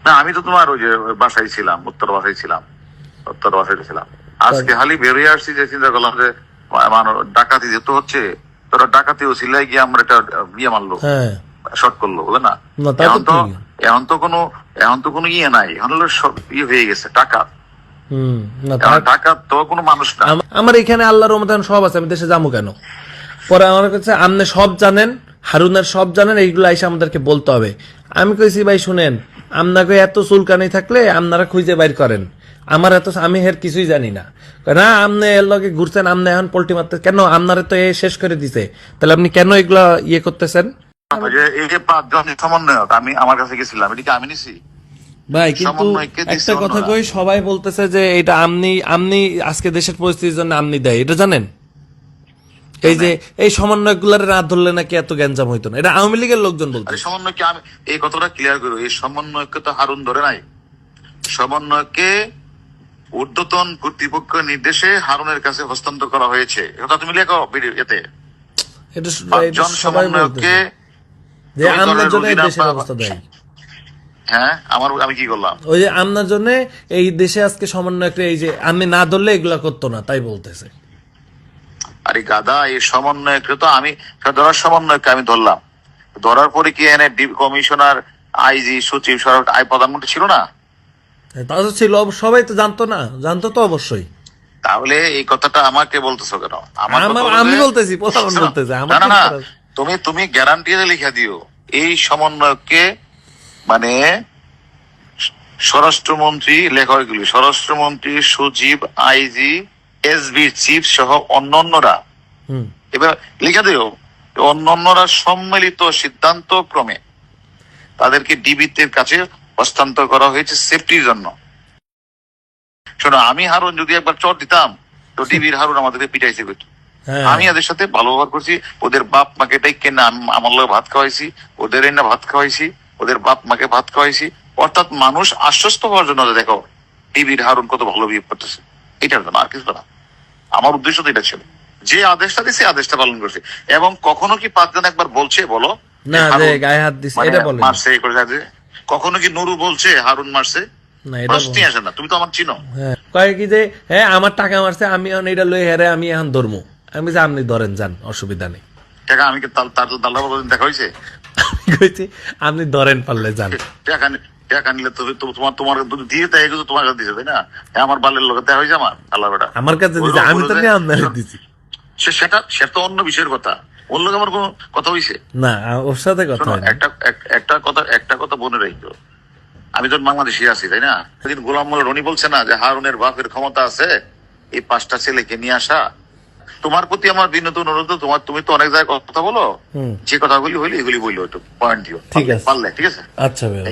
না আমি তো তোমার ওই যে বাসায় ছিলাম, উত্তর বাসায় ছিলাম। আজকে খালি বেরিয়ে আসছি যে চিন্তা করলাম যে ডাকাতি যেহেতু হচ্ছে, তোরা ডাকাতি ও সিলাই গিয়ে আমরা একটা বিয়ে মারলো, শর্ট করলো, বুঝলে না? এখন তো কোনো ইয়ে নাই, এখন হলো সব ইয়ে হয়ে গেছে টাকা। টাকা তো কোনো মানুষ না। আমার এখানে আল্লাহর রহমতে সব আছে, আমি দেশে যাবো কেন? পরে আমার কাছে আপনি সব জানেন, হারুনের সব জানেন, এইগুলো এসে আমাদেরকে বলতে হবে। আমি কইছি ভাই শুনেন, আপনাকে এত চুলকানি থাকলে আপনারা খুঁজে বাইর করেন, আমার আমি এর কিছুই জানি না। না আপনি এর লগে ঘুরছেন, আপনি এখন পোল্টি মারতে কেন? আপনারা তো শেষ করে দিছে, তাহলে আপনি কেন এগুলা ইয়ে করতেছেন? এই যে 5 জন সমন্বয়ক আমি আমার কাছে গেছিলাম, এটা কি আমি নিছি? ভাই কিন্তু একটা কথা কই, সবাই বলতেছে যে এটা আমনি আজকে দেশের পরিস্থিতির জন্য আমনি দেয়, এটা জানেন? এই যে এই সমন্বয়ক গুলার না ধরলে নাকি এত গ্যাঞ্জাম হইতো না, এটা আওয়ামী লীগের লোকজন বলতো। সমন্বয়কে আমি এই কথাটা ক্লিয়ার করবো, এই সমন্বয়কে তো হারুন ধরে নাই। সমন্বয়কে ঊর্ধ্বতন কর্তৃপক্ষ নির্দেশে হারুনের কাছে হস্তান্তর করা হয়েছে, এটা তুমি লেখো এতে। সমন্বয়কে হ্যাঁ আমি কি করলাম? ওই যে আপনার জন্য এই দেশে আজকে সমন্বয়ক, এই যে আমি না ধরলে এগুলা করতো না, তাই বলতেছে। আরে গাদা, এই সমন্বয়কে তো আমি ধরার সমন্বয়কে আমি ধরলাম, ধরার পরে কি এনে কমিশনার, আইজি, সচিব, প্রধানমন্ত্রী ছিল না? তা তো ছিল, সবাই তো জানতো না? জানতো তো অবশ্যই। তাহলে এই কথাটা আমাকে বলতেছো কেন? আমি বলতেছি, না, তুমি গ্যারান্টি লিখে দিও এই সমন্বয়কে, মানে স্বরাষ্ট্রমন্ত্রী, লেখাগুলি স্বরাষ্ট্রমন্ত্রী, সচিব, আইজি, এসবি চিফ সহ অন্যান্যরা, এবার লিখে দিও অন্যান্যরা সম্মিলিত সিদ্ধান্ত ক্রমে তাদেরকে ডিবির কাছে হস্তান্তর করা হয়েছে সেফটির জন্য। শোনো, আমি হারুন যদি একবার চট দিতাম তো ডিবির হারুন আমাদেরকে পিটাইছে করতো। আমি এদের সাথে ভালো ব্যবহার করছি, ওদের বাপ মাকে ডাইকে না আমার লোক ভাত খাওয়াইছি, ওদের না ভাত খাওয়াইছি, ওদের বাপ মাকে ভাত খাওয়াইছি, অর্থাৎ মানুষ আশ্বস্ত হওয়ার জন্য দেখো ডিবির হারুন কত ভালো বিহেভ করতেছে, এটার জন্য, আর কিছু না। আমার উদ্দেশ্য তো এটা ছিল, যে আদেশটা দিছে আদেশটা পালন করছে। এবং কখনো কি 5 জন একবার বলছে বলো না যে গায়ে হাত দিছে, এটা বলে মারছে করে যাচ্ছে? কখনো কি নুরু বলছে হারুন মারছে? প্রশ্নই আসে না। তুমি তো আমার চিনো। কয় কি যে হ্যাঁ আমার টাকা মারছে, আমি এখন এটা লই হেরে আমি এখন ধরমু। আমি যে আপনি ধরেন যান, অসুবিধা নেই। টাকা আমি কি তার তো দাল্লা দেখা হয়েছে? কইছি আপনি ধরেন পারলে যান। টাকা নিলে তো তোমার দিয়ে তাই তোমার কাছে দিছে, তাই না? আমার বালের লোক দেখা হয়েছে, আমার আল্লাহ বেটা আমার কাছে দিছে, আমি তো নিয়ে আপনার দিছি। সেটা তো অন্য বিষয়ের কথা, ওর লোক আমার কোনো কথা হয়েছে না, ওর সাথে কথা একটা কথা মনে রাখতো, আমি তো বাংলাদেশি আছি, তাই না? সেদিন গোলাম মোল্লা রনি বলছে না যে হারুনের বাপের ক্ষমতা আছে এই 5টা ছেলেকে নিয়ে আসা। তোমার প্রতি আমার বিনীত অনুরোধ, তুমি তো অনেক জায়গায় কথা বলো, যে কথাগুলি হইলে এগুলি বললো, একটু পয়েন্ট দিও, ঠিক আছে? পারলে ঠিক আছে? আচ্ছা ভাই।